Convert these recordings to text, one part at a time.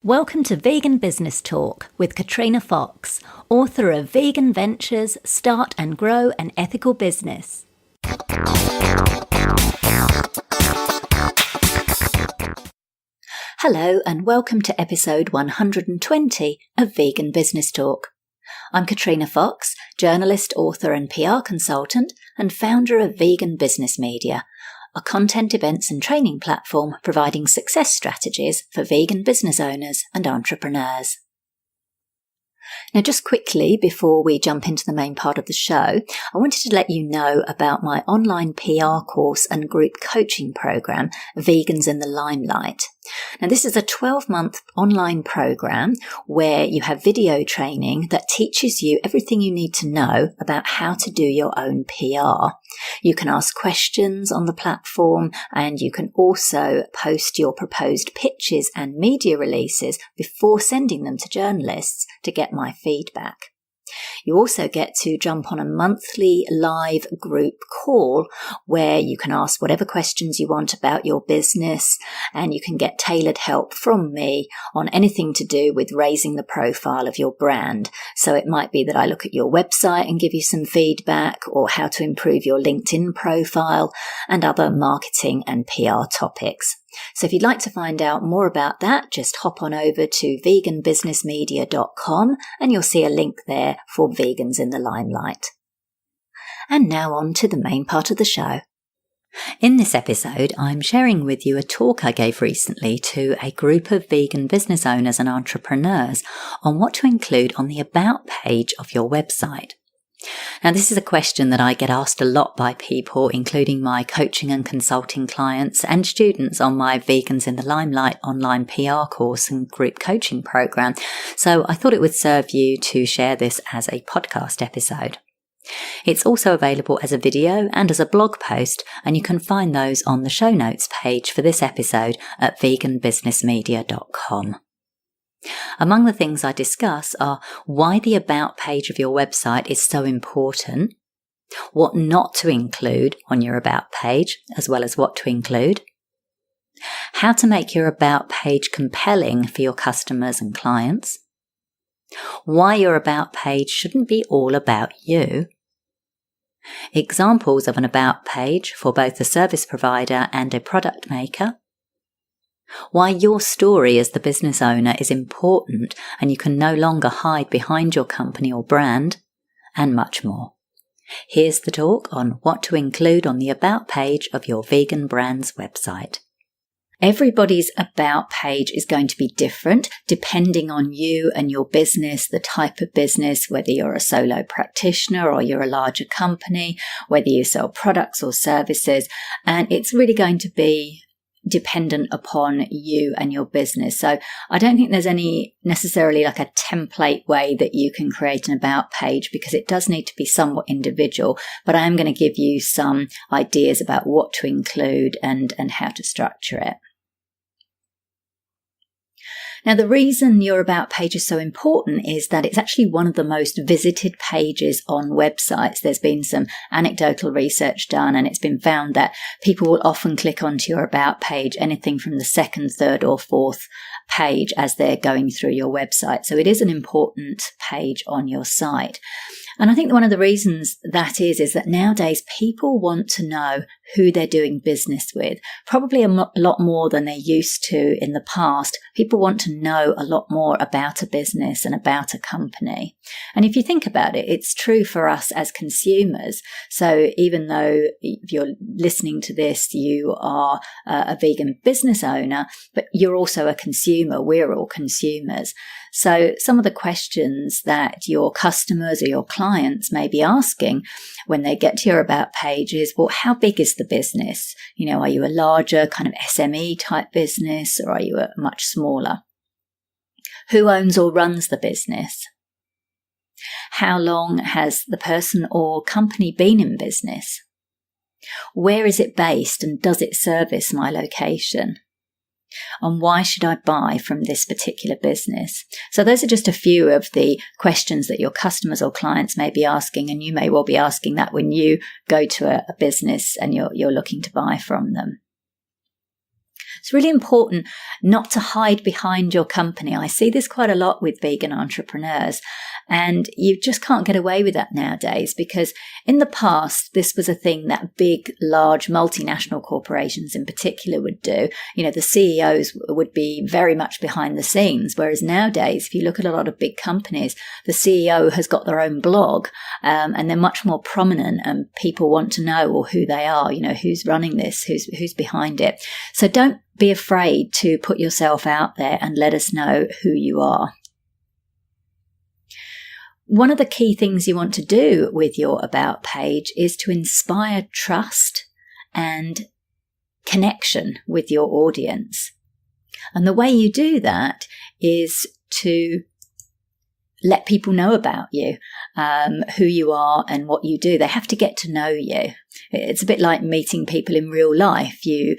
Welcome to Vegan Business Talk with Katrina Fox, author of Vegan Ventures, Start and Grow an Ethical Business. Hello and welcome to episode 120 of Vegan Business Talk. I'm Katrina Fox, journalist, author and PR consultant and founder of Vegan Business Media, a content, events and training platform providing success strategies for vegan business owners and entrepreneurs. Now, just quickly before we jump into the main part of the show, I wanted to let you know about my online PR course and group coaching program, Vegans in the Limelight. Now, this is a 12-month online program where you have video training that teaches you everything you need to know about how to do your own PR. You can ask questions on the platform, and you can also post your proposed pitches and media releases before sending them to journalists to get my feedback. You also get to jump on a monthly live group call where you can ask whatever questions you want about your business, and you can get tailored help from me on anything to do with raising the profile of your brand. So it might be that I look at your website and give you some feedback, or how to improve your LinkedIn profile and other marketing and PR topics. So if you'd like to find out more about that, just hop on over to veganbusinessmedia.com and you'll see a link there for Vegans in the Limelight. And now on to the main part of the show. In this episode, I'm sharing with you a talk I gave recently to a group of vegan business owners and entrepreneurs on what to include on the About page of your website. Now, this is a question that I get asked a lot by people, including my coaching and consulting clients and students on my Vegans in the Limelight online PR course and group coaching program. So I thought it would serve you to share this as a podcast episode. It's also available as a video and as a blog post, and you can find those on the show notes page for this episode at veganbusinessmedia.com. Among the things I discuss are why the About page of your website is so important, what not to include on your About page, as well as what to include, how to make your About page compelling for your customers and clients, why your About page shouldn't be all about you, examples of an About page for both a service provider and a product maker, why your story as the business owner is important and you can no longer hide behind your company or brand, and much more. Here's the talk on what to include on the About page of your vegan brand's website. Everybody's About page is going to be different depending on you and your business, the type of business, whether you're a solo practitioner or you're a larger company, whether you sell products or services, and it's really going to be dependent upon you and your business. So I don't think there's any necessarily like a template way that you can create an About page, because it does need to be somewhat individual, but I am going to give you some ideas about what to include and how to structure it. Now, the reason your About page is so important is that it's actually one of the most visited pages on websites. There's been some anecdotal research done, and it's been found that people will often click onto your About page anything from the second, third or fourth page as they're going through your website. So it is an important page on your site. And I think one of the reasons that is that nowadays people want to know who they're doing business with, probably a lot more than they used to in the past. People want to know a lot more about a business and about a company. And if you think about it, it's true for us as consumers. So even though if you're listening to this, you are a vegan business owner, but you're also a consumer. We're all consumers. So some of the questions that your customers or your clients may be asking when they get to your About page is, well, how big is the business? You know, are you a larger kind of SME type business, or are you a much smaller? Who owns or runs the business? How long has the person or company been in business? Where is it based, and does it service my location? And why should I buy from this particular business? So those are just a few of the questions that your customers or clients may be asking, and you may well be asking that when you go to a business and you're looking to buy from them. It's really important not to hide behind your company. I see this quite a lot with vegan entrepreneurs, and you just can't get away with that nowadays, because in the past, this was a thing that big, large multinational corporations in particular would do. The CEOs would be very much behind the scenes, whereas nowadays, if you look at a lot of big companies, the CEO has got their own blog, and they're much more prominent, and people want to know who they are, who's running this, who's behind it. So don't be afraid to put yourself out there and let us know who you are. One of the key things you want to do with your About page is to inspire trust and connection with your audience. And the way you do that is to let people know about you, who you are and what you do. They have to get to know you. It's a bit like meeting people in real life. You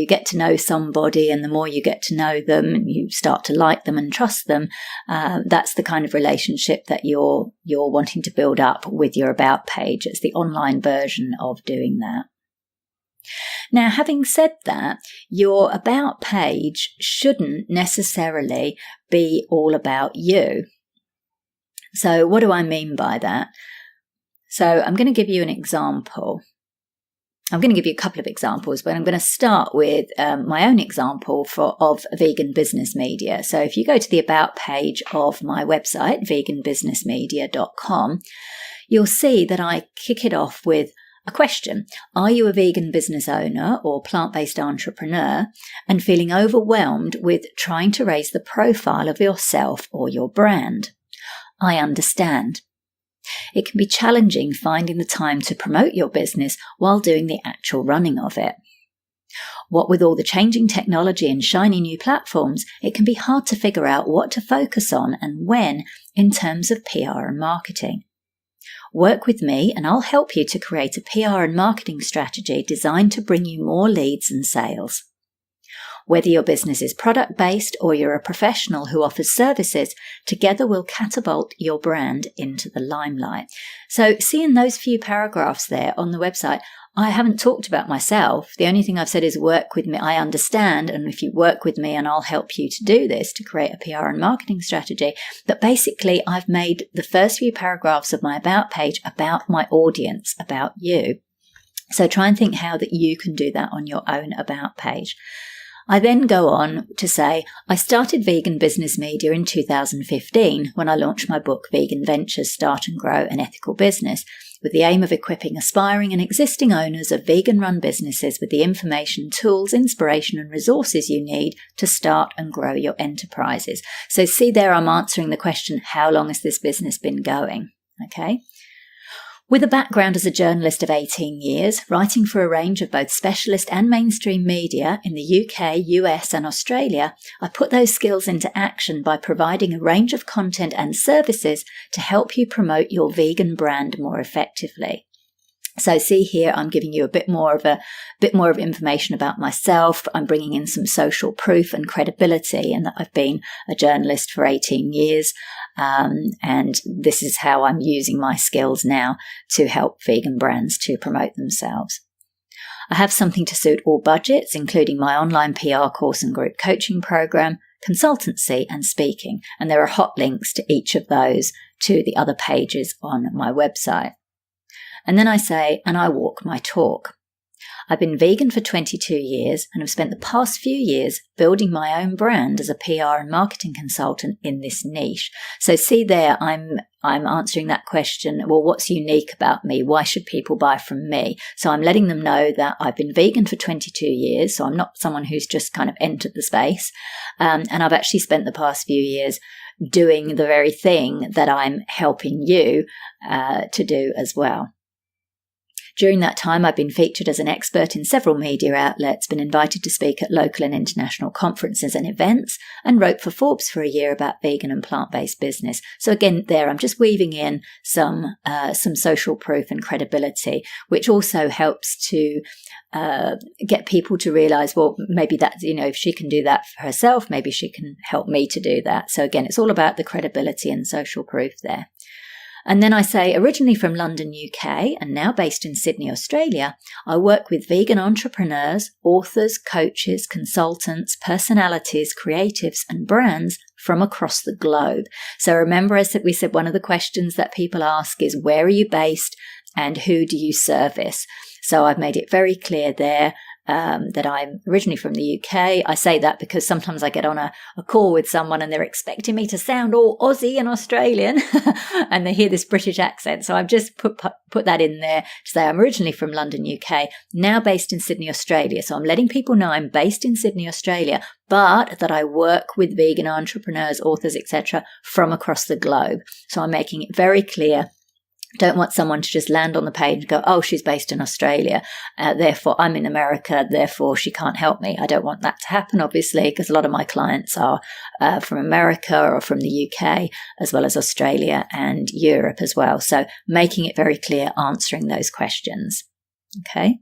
get to know somebody, and the more you get to know them and you start to like them and trust them, that's the kind of relationship that you're wanting to build up with your About page. It's the online version of doing that. Now, having said that, your About page shouldn't necessarily be all about you. So what do I mean by that? So I'm going to give you an example. I'm going to give you a couple of examples, but I'm going to start with my own example of vegan business media. So if you go to the About page of my website, veganbusinessmedia.com, you'll see that I kick it off with a question. Are you a vegan business owner or plant-based entrepreneur and feeling overwhelmed with trying to raise the profile of yourself or your brand? I understand. It can be challenging finding the time to promote your business while doing the actual running of it. What with all the changing technology and shiny new platforms, it can be hard to figure out what to focus on and when in terms of PR and marketing. Work with me and I'll help you to create a PR and marketing strategy designed to bring you more leads and sales. Whether your business is product-based or you're a professional who offers services, together we'll catapult your brand into the limelight. So seeing those few paragraphs there on the website, I haven't talked about myself. The only thing I've said is work with me. I understand, and if you work with me and I'll help you to do this, to create a PR and marketing strategy. But basically, I've made the first few paragraphs of my About page about my audience, about you. So try and think how that you can do that on your own About page. I then go on to say, I started Vegan Business Media in 2015 when I launched my book, Vegan Ventures, Start and Grow an Ethical Business, with the aim of equipping aspiring and existing owners of vegan-run businesses with the information, tools, inspiration and resources you need to start and grow your enterprises. So see there, I'm answering the question, how long has this business been going? Okay. With a background as a journalist of 18 years, writing for a range of both specialist and mainstream media in the UK, US and Australia, I put those skills into action by providing a range of content and services to help you promote your vegan brand more effectively. So see here, I'm giving you a bit more of information about myself. I'm bringing in some social proof and credibility, and that I've been a journalist for 18 years. And this is how I'm using my skills now to help vegan brands to promote themselves. I have something to suit all budgets, including my online PR course and group coaching program, consultancy and speaking. And there are hot links to each of those to the other pages on my website. And then I say, and I walk my talk. I've been vegan for 22 years and have spent the past few years building my own brand as a PR and marketing consultant in this niche. So see there, I'm answering that question, well, what's unique about me? Why should people buy from me? So I'm letting them know that I've been vegan for 22 years, so I'm not someone who's just kind of entered the space. And I've actually spent the past few years doing the very thing that I'm helping you to do as well. During that time, I've been featured as an expert in several media outlets, been invited to speak at local and international conferences and events, and wrote for Forbes for a year about vegan and plant-based business. So again, there, I'm just weaving in some social proof and credibility, which also helps to get people to realize, well, maybe that's, if she can do that for herself, maybe she can help me to do that. So again, it's all about the credibility and social proof there. And then I say, originally from London, UK, and now based in Sydney, Australia, I work with vegan entrepreneurs, authors, coaches, consultants, personalities, creatives, and brands from across the globe. So remember, as we said, one of the questions that people ask is, where are you based and who do you service? So I've made it very clear there that I'm originally from the UK. I say that because sometimes I get on a call with someone and they're expecting me to sound all Aussie and Australian and they hear this British accent. So I've just put that in there to say I'm originally from London, UK, now based in Sydney, Australia. So I'm letting people know I'm based in Sydney, Australia, but that I work with vegan entrepreneurs, authors, etc. from across the globe. So I'm making it very clear. Don't want someone to just land on the page and go, oh, she's based in Australia, therefore I'm in America, therefore she can't help me. I don't want that to happen, obviously, because a lot of my clients are from America or from the UK, as well as Australia and Europe as well. So making it very clear, answering those questions. Okay.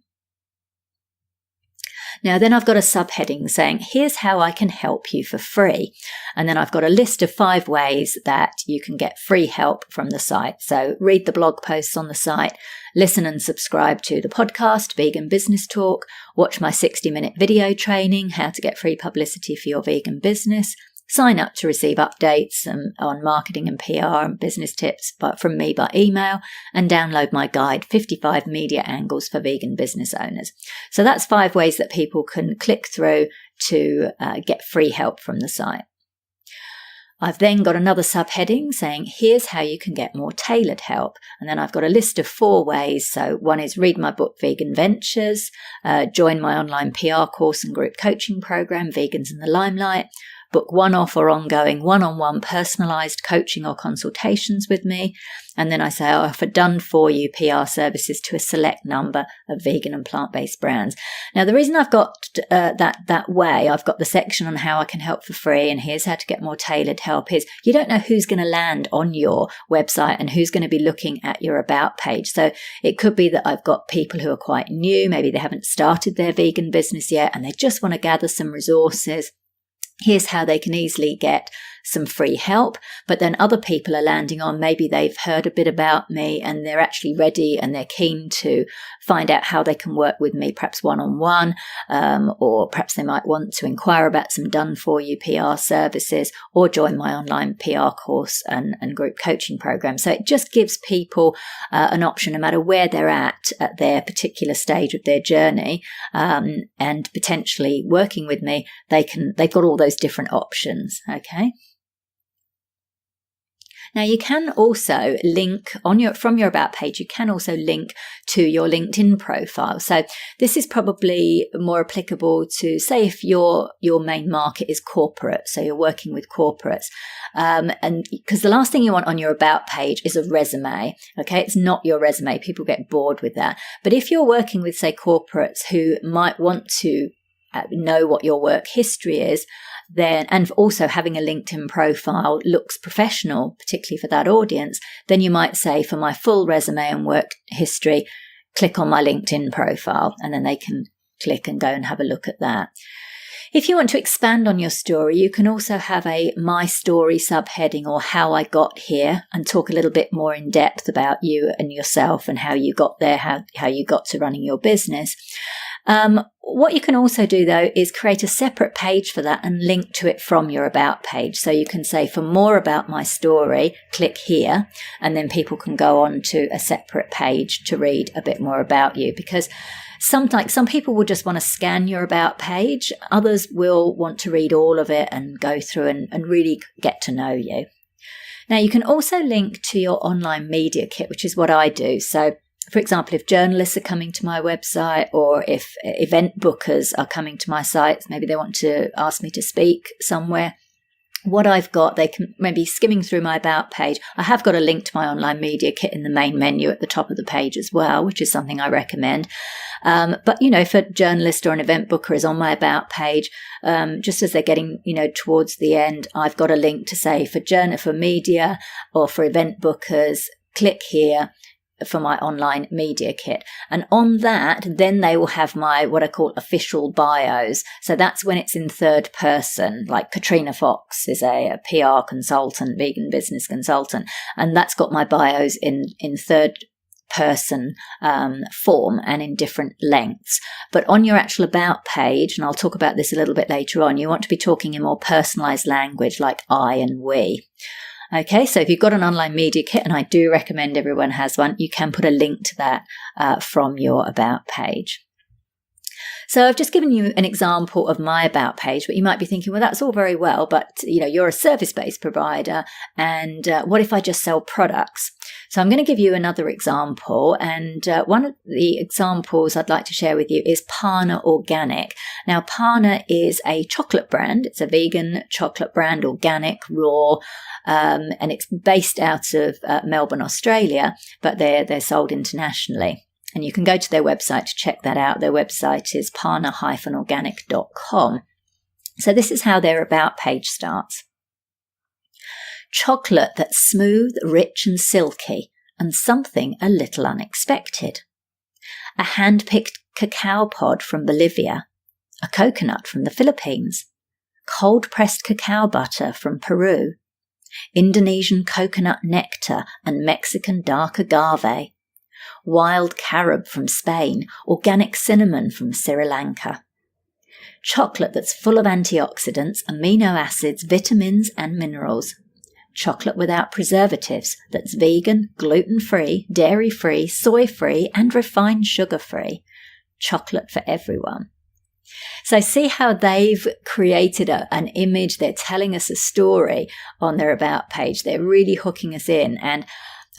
Now, then I've got a subheading saying, here's how I can help you for free. And then I've got a list of 5 ways that you can get free help from the site. So read the blog posts on the site, listen and subscribe to the podcast, Vegan Business Talk, watch my 60-minute video training, how to get free publicity for your vegan business, sign up to receive updates on marketing and PR and business tips from me by email, and download my guide, 55 Media Angles for Vegan Business Owners. So that's 5 ways that people can click through to get free help from the site. I've then got another subheading saying, here's how you can get more tailored help. And then I've got a list of 4 ways. So one is read my book, Vegan Ventures, join my online PR course and group coaching program, Vegans in the Limelight, book one-off or ongoing one-on-one personalised coaching or consultations with me. And then I say I offer done-for-you PR services to a select number of vegan and plant-based brands. Now, the reason I've got that way, I've got the section on how I can help for free and here's how to get more tailored help, is you don't know who's going to land on your website and who's going to be looking at your about page. So it could be that I've got people who are quite new, maybe they haven't started their vegan business yet and they just want to gather some resources. Here's how they can easily get some free help. But then other people are landing on, maybe they've heard a bit about me and they're actually ready and they're keen to find out how they can work with me, perhaps one-on-one, or perhaps they might want to inquire about some done-for-you PR services or join my online PR course and group coaching program. So it just gives people an option, no matter where they're at their particular stage of their journey, and potentially working with me, they've got all those different options. Okay. Now, you can also link from your about page, you can also link to your LinkedIn profile. So this is probably more applicable to, say, if your main market is corporate, so you're working with corporates. And because the last thing you want on your about page is a resume. Okay, it's not your resume. People get bored with that. But if you're working with, say, corporates who might want to know what your work history is, then, and also having a LinkedIn profile looks professional, particularly for that audience, then you might say, for my full resume and work history, click on my LinkedIn profile, and then they can click and go and have a look at that. If you want to expand on your story, you can also have a My Story subheading, or How I Got Here, and talk a little bit more in depth about you and yourself and how you got there, how you got to running your business. What you can also do, though, is create a separate page for that and link to it from your About page. So you can say, for more about my story, click here, and then people can go on to a separate page to read a bit more about you. Because some people will just want to scan your About page. Others will want to read all of it and go through and really get to know you. Now, you can also link to your online media kit, which is what I do. So, for example, if journalists are coming to my website, or if event bookers are coming to my site, maybe they want to ask me to speak somewhere, what I've got, they can maybe skimming through my About page. I have got a link to my online media kit in the main menu at the top of the page as well, which is something I recommend. But, if a journalist or an event booker is on my About page, just as they're getting, towards the end, I've got a link to say for media or for event bookers, click here. for my online media kit. And on that, then they will have my, what I call official bios. So that's when it's in third person, like Katrina Fox is a PR consultant, vegan business consultant. And that's got my bios in third person form and in different lengths. But on your actual about page, and I'll talk about this a little bit later on, you want to be talking in more personalized language like I and we. Okay, so if you've got an online media kit, and I do recommend everyone has one, you can put a link to that from your about page. So I've just given you an example of my about page, but you might be thinking, well, that's all very well, but you're a service-based provider, and what if I just sell products? So I'm going to give you another example, and one of the examples I'd like to share with you is Parna Organic. Now, Parna is a chocolate brand. It's a vegan chocolate brand, organic, raw, and it's based out of Melbourne, Australia, but they're sold internationally. And you can go to their website to check that out. Their website is parna-organic.com. So this is how their about page starts. Chocolate that's smooth, rich and silky, and something a little unexpected. A hand-picked cacao pod from Bolivia, a coconut from the Philippines, cold-pressed cacao butter from Peru, Indonesian coconut nectar and Mexican dark agave, wild carob from Spain, organic cinnamon from Sri Lanka. Chocolate that's full of antioxidants, amino acids, vitamins and minerals. Chocolate without preservatives that's vegan, gluten-free, dairy-free, soy-free and refined sugar-free. Chocolate for everyone. So see how they've created an image. They're telling us a story on their about page. They're really hooking us in, and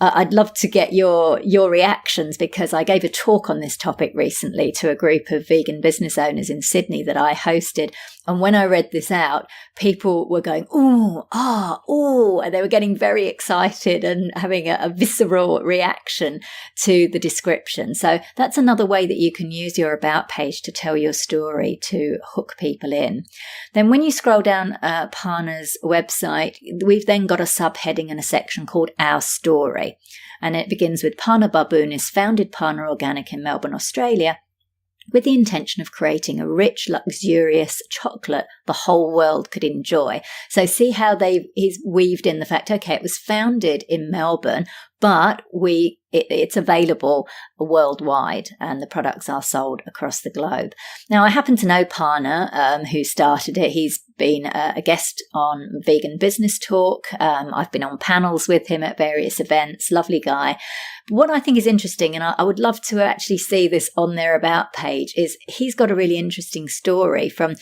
I'd love to get your reactions, because I gave a talk on this topic recently to a group of vegan business owners in Sydney that I hosted. And when I read this out, people were going, ooh, and they were getting very excited and having a visceral reaction to the description. So that's another way that you can use your about page to tell your story, to hook people in. Then when you scroll down Parna's website, we've then got a subheading and a section called Our Story. And it begins with Parna Baboonis founded Parna Organic in Melbourne, Australia, with the intention of creating a rich, luxurious chocolate the whole world could enjoy. So see how he's weaved in the fact, okay, it was founded in Melbourne, but it's available worldwide, and the products are sold across the globe. Now, I happen to know Parna, who started it. He's been a guest on Vegan Business Talk. I've been on panels with him at various events. Lovely guy. But what I think is interesting, and I would love to actually see this on their about page, is he's got a really interesting story from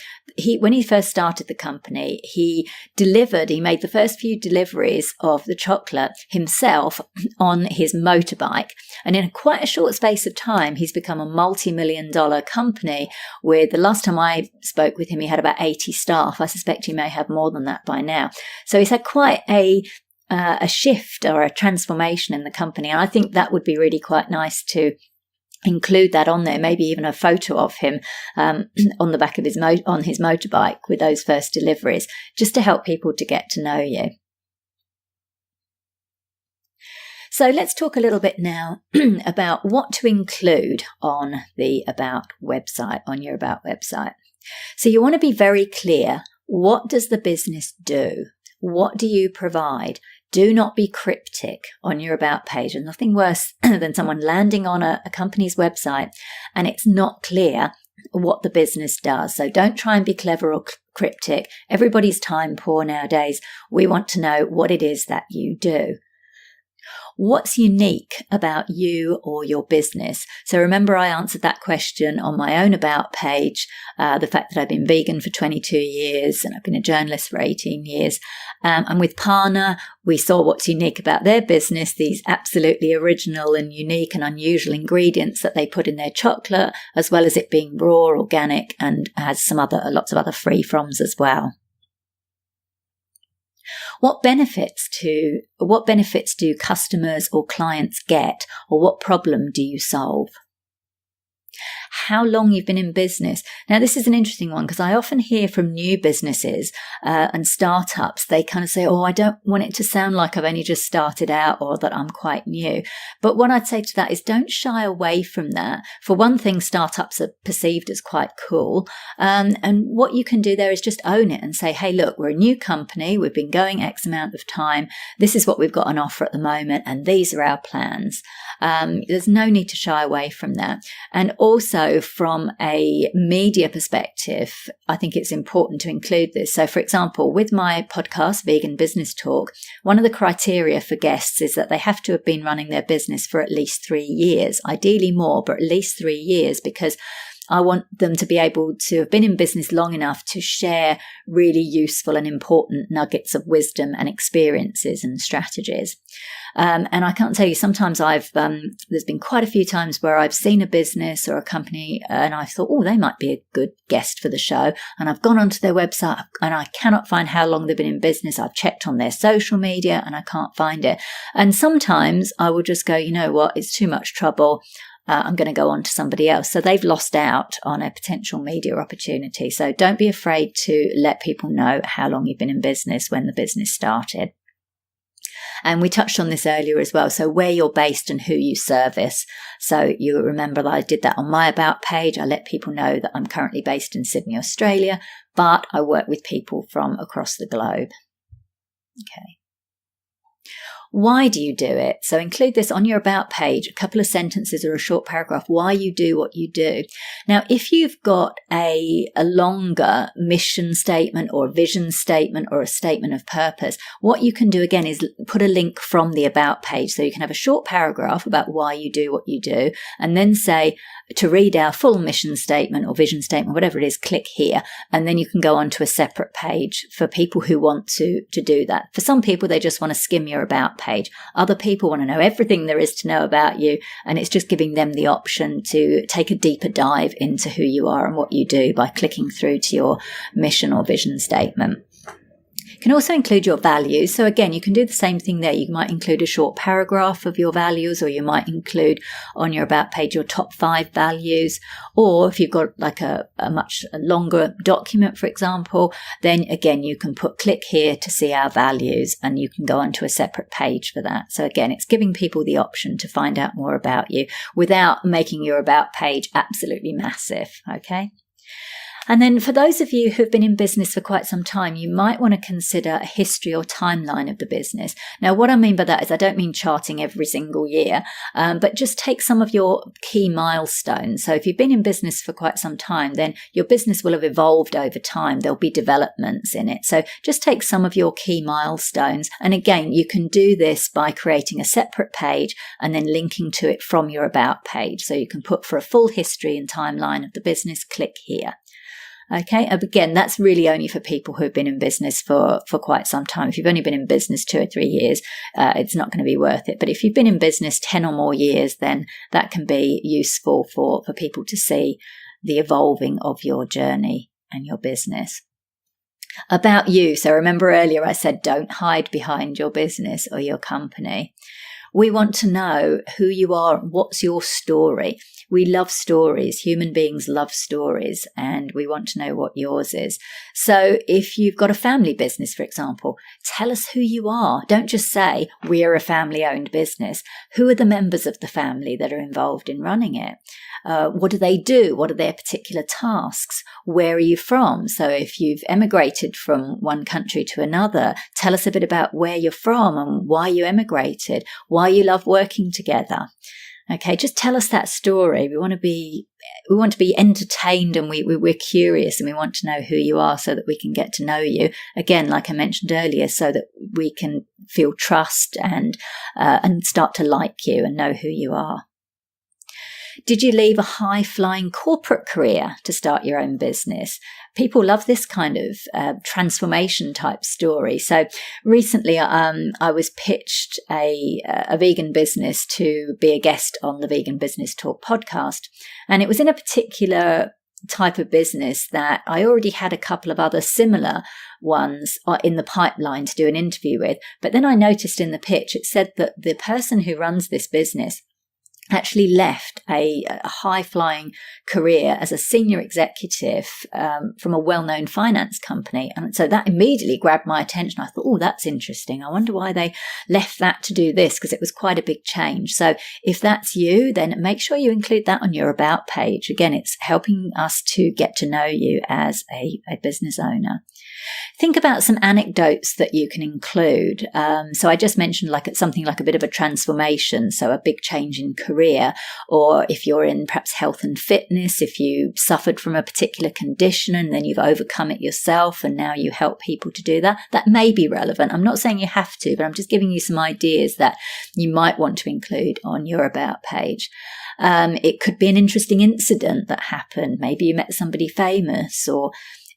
when he first started the company. He made the first few deliveries of the chocolate himself on his motorbike. And in quite a short space of time, he's become a multi-million-dollar company with, the last time I spoke with him, he had about 80 staff. I suspect he may have more than that by now. So he's had quite a shift or a transformation in the company. And I think that would be really quite nice to include that on there, maybe even a photo of him on the back of his motorbike with those first deliveries, just to help people to get to know you. So let's talk a little bit now about what to include on the About website, on your About website. So you want to be very clear. What does the business do? What do you provide? Do not be cryptic on your About page. And nothing worse than someone landing on a company's website and it's not clear what the business does. So don't try and be clever or cryptic. Everybody's time poor nowadays. We want to know what it is that you do. What's unique about you or your business? So remember, I answered that question on my own About page, the fact that I've been vegan for 22 years and I've been a journalist for 18 years. And with Parna, we saw what's unique about their business, these absolutely original and unique and unusual ingredients that they put in their chocolate, as well as it being raw, organic, and has lots of other free-froms as well. What benefits do customers or clients get, or what problem do you solve? how long you've been in business. Now, this is an interesting one because I often hear from new businesses and startups, they kind of say, oh, I don't want it to sound like I've only just started out or that I'm quite new. But what I'd say to that is don't shy away from that. For one thing, startups are perceived as quite cool. And what you can do there is just own it and say, hey, look, we're a new company. We've been going X amount of time. This is what we've got on offer at the moment. And these are our plans. There's no need to shy away from that. And also from a media perspective, I think it's important to include this. So for example, with my podcast, Vegan Business Talk, one of the criteria for guests is that they have to have been running their business for at least 3 years, ideally more, but at least 3 years, because I want them to be able to have been in business long enough to share really useful and important nuggets of wisdom and experiences and strategies. And I can't tell you, sometimes there's been quite a few times where I've seen a business or a company and I've thought, oh, they might be a good guest for the show. And I've gone onto their website and I cannot find how long they've been in business. I've checked on their social media and I can't find it. And sometimes I will just go, you know what, it's too much trouble. I'm going to go on to somebody else. So they've lost out on a potential media opportunity. So don't be afraid to let people know how long you've been in business when the business started. And we touched on this earlier as well. So where you're based and who you service. So you remember that I did that on my About page. I let people know that I'm currently based in Sydney, Australia, but I work with people from across the globe. Okay. Why do you do it? So include this on your About page, a couple of sentences or a short paragraph, why you do what you do. Now, if you've got a longer mission statement or vision statement or a statement of purpose, what you can do again is put a link from the About page. So you can have a short paragraph about why you do what you do, and then say, to read our full mission statement or vision statement, whatever it is, click here. And then you can go on to a separate page for people who want to do that. For some people, they just want to skim your About page. Other people want to know everything there is to know about you. And it's just giving them the option to take a deeper dive into who you are and what you do by clicking through to your mission or vision statement. You can also include your values. So again, you can do the same thing there. You might include a short paragraph of your values, or you might include on your About page your top 5 values. Or if you've got like a much longer document, for example, then again, you can click here to see our values, and you can go onto a separate page for that. So again, it's giving people the option to find out more about you without making your About page absolutely massive. Okay. And then for those of you who've been in business for quite some time, you might want to consider a history or timeline of the business. Now, what I mean by that is I don't mean charting every single year, but just take some of your key milestones. So if you've been in business for quite some time, then your business will have evolved over time. There'll be developments in it. So just take some of your key milestones. And again, you can do this by creating a separate page and then linking to it from your About page. So you can put, for a full history and timeline of the business, click here. Okay, again, that's really only for people who have been in business for quite some time. If you've only been in business 2 or 3 years, it's not going to be worth it. But if you've been in business 10 or more years, then that can be useful for people to see the evolving of your journey and your business. About you. So remember earlier I said don't hide behind your business or your company. We want to know who you are, what's your story. We love stories. Human beings love stories, and we want to know what yours is. So if you've got a family business, for example, tell us who you are. Don't just say we're a family-owned business. Who are the members of the family that are involved in running it? What do they do? What are their particular tasks? Where are you from? So if you've emigrated from one country to another, tell us a bit about where you're from and why you emigrated, why you love working together. Okay, just tell us that story. We want to be entertained, and we're curious, and we want to know who you are so that we can get to know you. Again, like I mentioned earlier, so that we can feel trust and start to like you and know who you are. Did you leave a high-flying corporate career to start your own business? People love this kind of transformation type story. So recently I was pitched a vegan business to be a guest on the Vegan Business Talk podcast. And it was in a particular type of business that I already had a couple of other similar ones in the pipeline to do an interview with. But then I noticed in the pitch, it said that the person who runs this business actually left a high-flying career as a senior executive from a well-known finance company. And so that immediately grabbed my attention. I thought, oh, that's interesting. I wonder why they left that to do this, because it was quite a big change. So if that's you, then make sure you include that on your About page. Again, it's helping us to get to know you as a business owner. Think about some anecdotes that you can include. So I just mentioned something like a bit of a transformation, so a big change in career, or if you're in perhaps health and fitness, if you suffered from a particular condition and then you've overcome it yourself and now you help people to do that, that may be relevant. I'm not saying you have to, but I'm just giving you some ideas that you might want to include on your About page. It could be an interesting incident that happened. Maybe you met somebody famous, or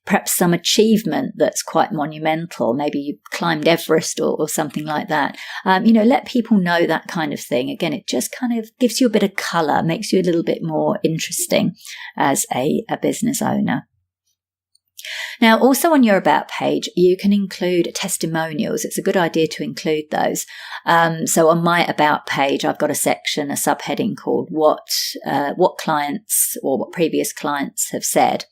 perhaps some achievement that's quite monumental. Maybe you climbed Everest or something like that. Let people know that kind of thing. Again, it just kind of gives you a bit of colour, makes you a little bit more interesting as a business owner. Now, also on your About page, you can include testimonials. It's a good idea to include those. So on my About page, I've got a section, a subheading called what clients or what previous clients have said.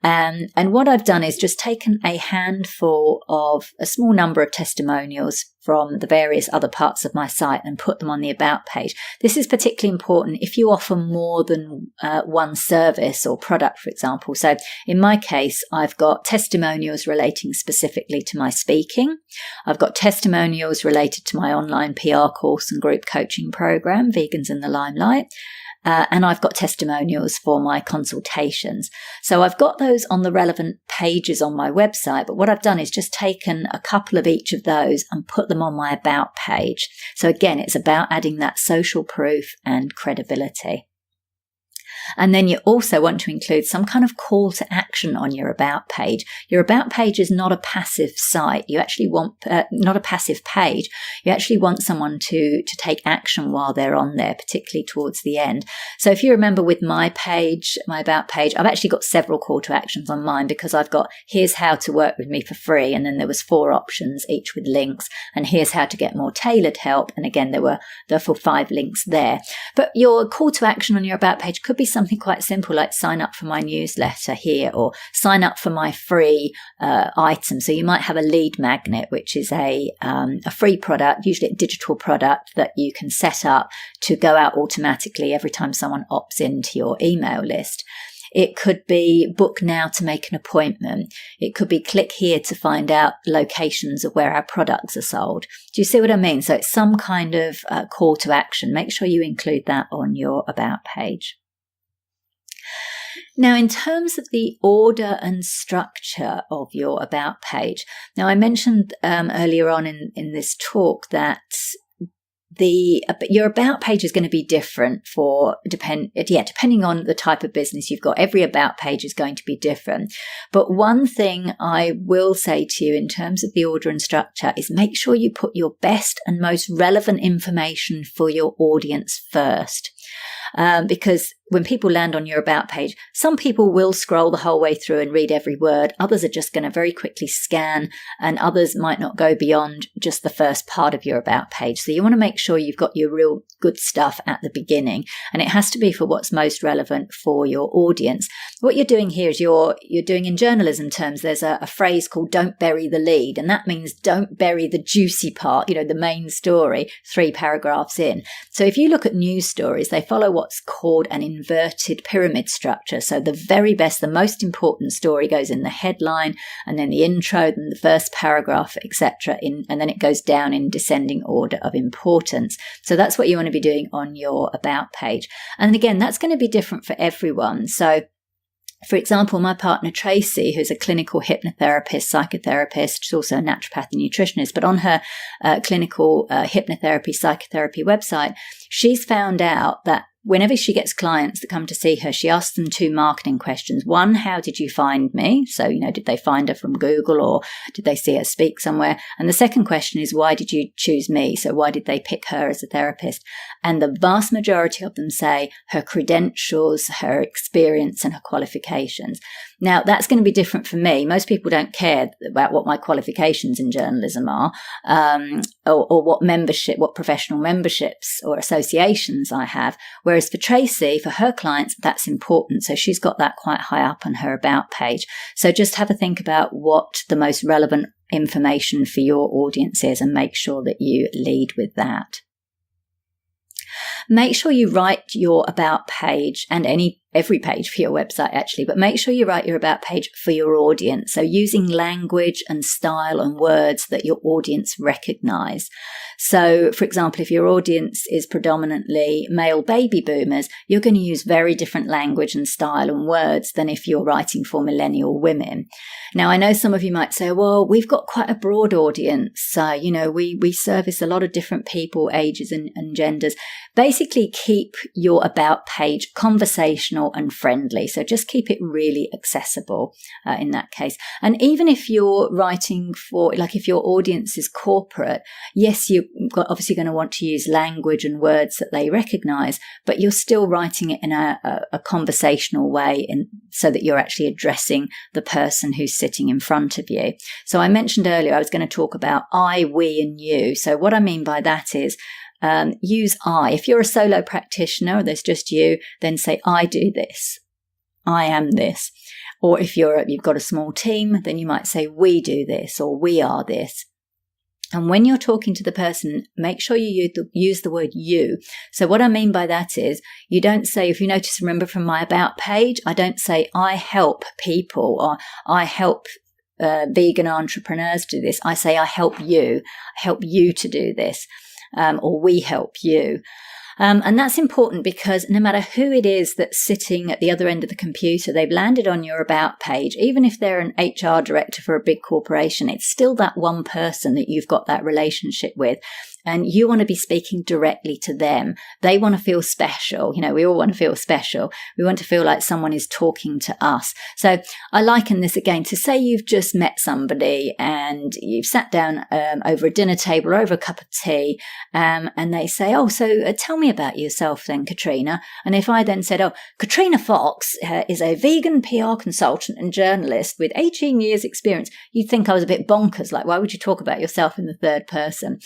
And what I've done is just taken a handful of a small number of testimonials from the various other parts of my site and put them on the About page. This is particularly important if you offer more than one service or product, for example. So in my case, I've got testimonials relating specifically to my speaking. I've got testimonials related to my online PR course and group coaching program, Vegans in the Limelight. And I've got testimonials for my consultations. So I've got those on the relevant pages on my website, but what I've done is just taken a couple of each of those and put them on my About page. So again, it's about adding that social proof and credibility. And then you also want to include some kind of call to action on your About page. Your About page is not a passive site. You actually want, not a passive page. You actually want someone to take action while they're on there, particularly towards the end. So if you remember with my page, my About page, I've actually got several call to actions on mine because I've got, here's how to work with me for free. And then there was 4 options, each with links. And here's how to get more tailored help. And again, there were 5 links there. But your call to action on your About page could be something quite simple, like sign up for my newsletter here, or sign up for my free item. So you might have a lead magnet, which is a free product, usually a digital product that you can set up to go out automatically every time someone opts into your email list. It could be book now to make an appointment. It could be click here to find out locations of where our products are sold. Do you see what I mean? So it's some kind of call to action. Make sure you include that on your About page. Now, in terms of the order and structure of your About page, now I mentioned earlier on in this talk that your About page is going to be different depending on the type of business you've got. Every About page is going to be different. But one thing I will say to you in terms of the order and structure is make sure you put your best and most relevant information for your audience first. Because when people land on your About page, some people will scroll the whole way through and read every word. Others are just going to very quickly scan, and others might not go beyond just the first part of your About page. So you want to make sure you've got your real good stuff at the beginning, and it has to be for what's most relevant for your audience. What you're doing here is you're doing, in journalism terms, there's a phrase called don't bury the lead, and that means don't bury the juicy part, the main story 3 paragraphs in. So if you look at news stories, they follow what's called an inverted pyramid structure. So the very best, the most important story goes in the headline, and then the intro, then the first paragraph, etc. And then it goes down in descending order of importance. So that's what you want to be doing on your About page. And again, that's going to be different for everyone. So for example, my partner Tracy, who's a clinical hypnotherapist, psychotherapist, she's also a naturopath and nutritionist, but on her clinical hypnotherapy, psychotherapy website, she's found out that whenever she gets clients that come to see her, she asks them 2 marketing questions. One, how did you find me? So, did they find her from Google or did they see her speak somewhere? And the second question is, why did you choose me? So why did they pick her as a therapist? And the vast majority of them say her credentials, her experience and her qualifications. Now, that's going to be different for me. Most people don't care about what my qualifications in journalism are, or what professional memberships or associations I have. Whereas for Tracy, for her clients, that's important. So she's got that quite high up on her about page. So just have a think about what the most relevant information for your audience is and make sure that you lead with that. Make sure you write your about page and every page for your website actually, but make sure you write your about page for your audience. So using language and style and words that your audience recognize. So for example, if your audience is predominantly male baby boomers, you're going to use very different language and style and words than if you're writing for millennial women. Now, I know some of you might say, well, we've got quite a broad audience. We service a lot of different people, ages and genders. Basically, keep your about page conversational and friendly. So just keep it really accessible in that case. And even if you're writing for, if your audience is corporate, yes, you're obviously going to want to use language and words that they recognize, but you're still writing it in a conversational way so that you're actually addressing the person who's sitting in front of you. So I mentioned earlier I was going to talk about I, we, and you. So what I mean by that is use I. If you're a solo practitioner or there's just you, then say, I do this. I am this. Or if you've got a small team, then you might say, we do this or we are this. And when you're talking to the person, make sure you use the word you. So what I mean by that is you don't say, if you notice, remember from my about page, I don't say I help people or I help vegan entrepreneurs do this. I say I help you to do this. Or we help you. And that's important because no matter who it is that's sitting at the other end of the computer, they've landed on your about page. Even if they're an HR director for a big corporation, it's still that one person that you've got that relationship with. And you want to be speaking directly to them. They want to feel special. We all want to feel special. We want to feel like someone is talking to us. So I liken this again to say you've just met somebody and you've sat down over a dinner table or over a cup of tea, and they say, so tell me about yourself then, Katrina. And if I then said, Katrina Fox is a vegan PR consultant and journalist with 18 years experience, you'd think I was a bit bonkers. Like, why would you talk about yourself in the third person?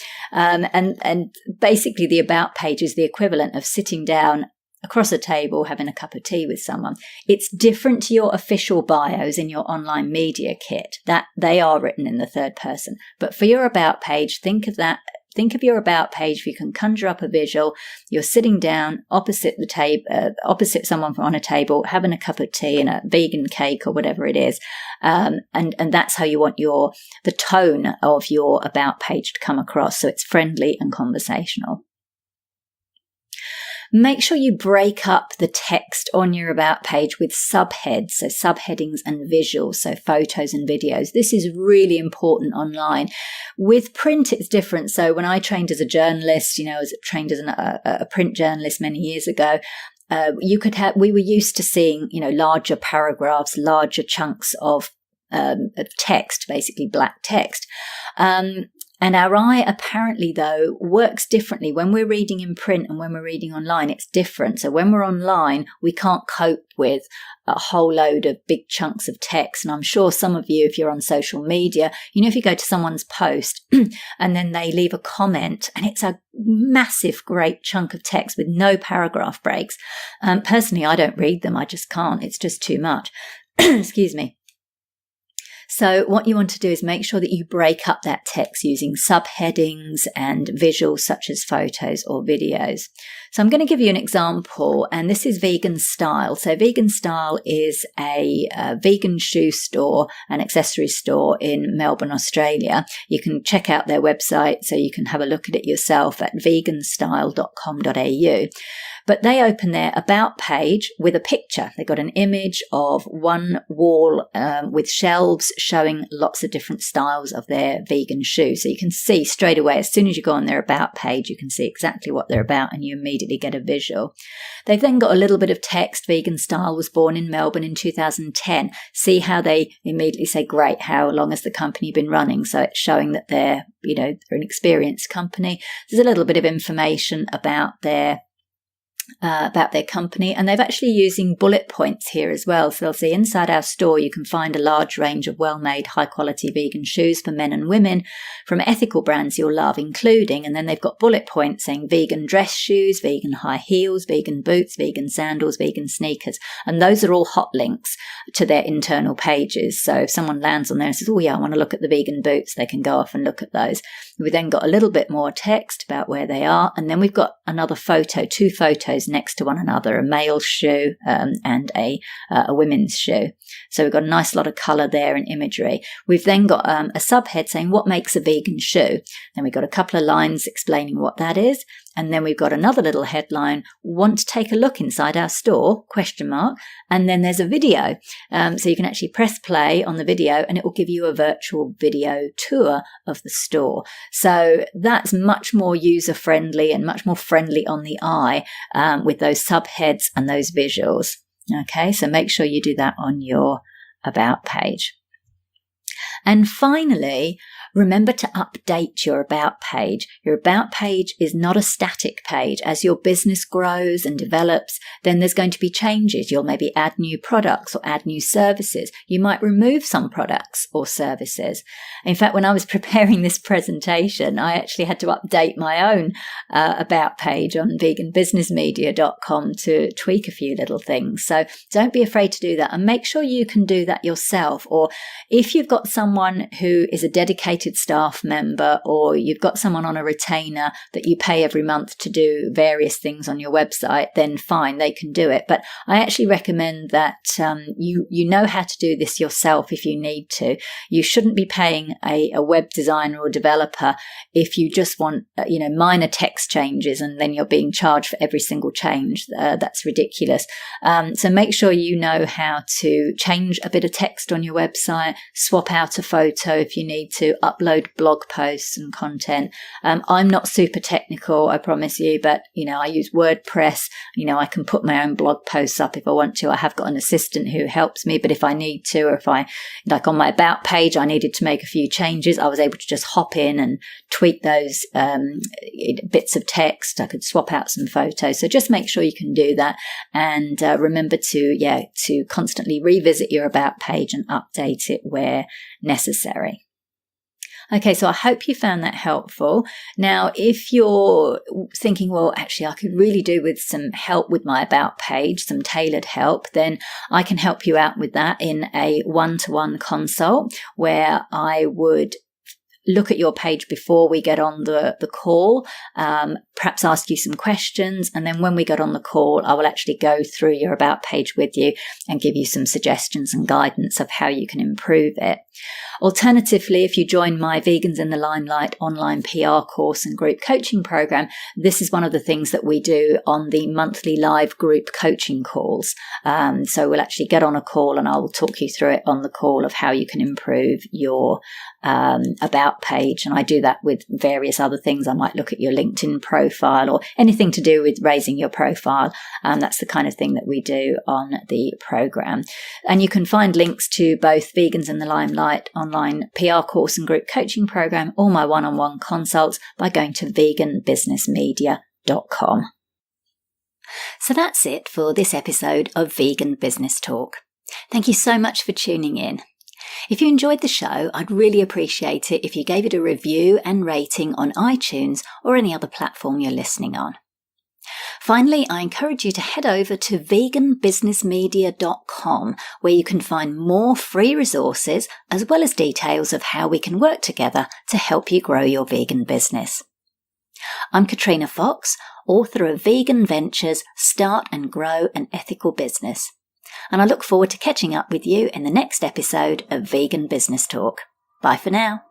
And basically the about page is the equivalent of sitting down across a table, having a cup of tea with someone. It's different to your official bios in your online media kit, that they are written in the third person. But for your about page, think of your about page. If you can conjure up a visual, you're sitting down opposite the table, opposite someone on a table, having a cup of tea and a vegan cake or whatever it is. And that's how you want the tone of your about page to come across. So it's friendly and conversational. Make sure you break up the text on your about page with subheads, so subheadings and visuals, so photos and videos. This is really important online. With print, it's different. So when I trained as a journalist, I was trained as a print journalist many years ago, we were used to seeing, larger paragraphs, larger chunks of text, basically black text. And our eye apparently, though, works differently. When we're reading in print and when we're reading online, it's different. So when we're online, we can't cope with a whole load of big chunks of text. And I'm sure some of you, if you're on social media, if you go to someone's post and then they leave a comment and it's a massive, great chunk of text with no paragraph breaks. Personally, I don't read them. I just can't. It's just too much. Excuse me. So what you want to do is make sure that you break up that text using subheadings and visuals such as photos or videos. So I'm going to give you an example, and this is Vegan Style. So Vegan Style is a vegan shoe store, an accessory store in Melbourne, Australia. You can check out their website so you can have a look at it yourself at veganstyle.com.au. But they open their about page with a picture. They've got an image of one wall with shelves showing lots of different styles of their vegan shoes. So you can see straight away, as soon as you go on their about page, you can see exactly what they're about and you immediately get a visual. They've then got a little bit of text. Vegan Style was born in Melbourne in 2010. See how they immediately say, great, how long has the company been running? So it's showing that they're an experienced company. There's a little bit of information about their about their company, and they've actually using bullet points here as well. So they'll say inside our store you can find a large range of well-made high-quality vegan shoes for men and women from ethical brands you'll love, including, and then they've got bullet points saying vegan dress shoes, vegan high heels, vegan boots, vegan sandals, vegan sneakers, and those are all hot links to their internal pages. So if someone lands on there and says, oh yeah, I want to look at the vegan boots, they can go off and look at those. We've then got a little bit more text about where they are, and then we've got another photo, 2 photos next to one another, a male shoe and a women's shoe. So we've got a nice lot of colour there and imagery. We've then got a subhead saying what makes a vegan shoe. Then we've got a couple of lines explaining what that is. And then we've got another little headline, want to take a look inside our store, ? And then there's a video. So you can actually press play on the video and it will give you a virtual video tour of the store. So that's much more user-friendly and much more friendly on the eye with those subheads and those visuals. Okay, so make sure you do that on your About page. And finally, remember to update your About page. Your About page is not a static page. As your business grows and develops, then there's going to be changes. You'll maybe add new products or add new services. You might remove some products or services. In fact, when I was preparing this presentation, I actually had to update my own About page on veganbusinessmedia.com to tweak a few little things. So don't be afraid to do that, and make sure you can do that yourself. Or if you've got someone who is a dedicated staff member, or you've got someone on a retainer that you pay every month to do various things on your website, then fine, they can do it. But I actually recommend that you know how to do this yourself if you need to. You shouldn't be paying a web designer or developer if you just want minor text changes and then you're being charged for every single change. That's ridiculous. So make sure you know how to change a bit of text on your website, swap out a photo if you need to, upload blog posts and content. I'm not super technical, I promise you, but I use WordPress. I can put my own blog posts up if I want to. I have got an assistant who helps me, but if I need to, or if I, like on my About page, I needed to make a few changes, I was able to just hop in and tweak those bits of text. I could swap out some photos. So just make sure you can do that, and remember to constantly revisit your About page and update it where necessary. Okay, so I hope you found that helpful. Now, if you're thinking, well, actually, I could really do with some help with my About page, some tailored help, then I can help you out with that in a one-to-one consult where I would look at your page before we get on the call, perhaps ask you some questions, and then when we get on the call, I will actually go through your About page with you and give you some suggestions and guidance of how you can improve it. Alternatively, if you join my Vegans in the Limelight online PR course and group coaching program, this is one of the things that we do on the monthly live group coaching calls. So we'll actually get on a call and I will talk you through it on the call of how you can improve your About page. And I do that with various other things. I might look at your LinkedIn profile or anything to do with raising your profile. That's the kind of thing that we do on the program. And you can find links to both Vegans in the Limelight online PR course and group coaching program or my one-on-one consults by going to veganbusinessmedia.com. So that's it for this episode of Vegan Business Talk. Thank you so much for tuning in. If you enjoyed the show, I'd really appreciate it if you gave it a review and rating on iTunes or any other platform you're listening on. Finally, I encourage you to head over to veganbusinessmedia.com, where you can find more free resources as well as details of how we can work together to help you grow your vegan business. I'm Katrina Fox, author of Vegan Ventures, Start and Grow an Ethical Business. And I look forward to catching up with you in the next episode of Vegan Business Talk. Bye for now.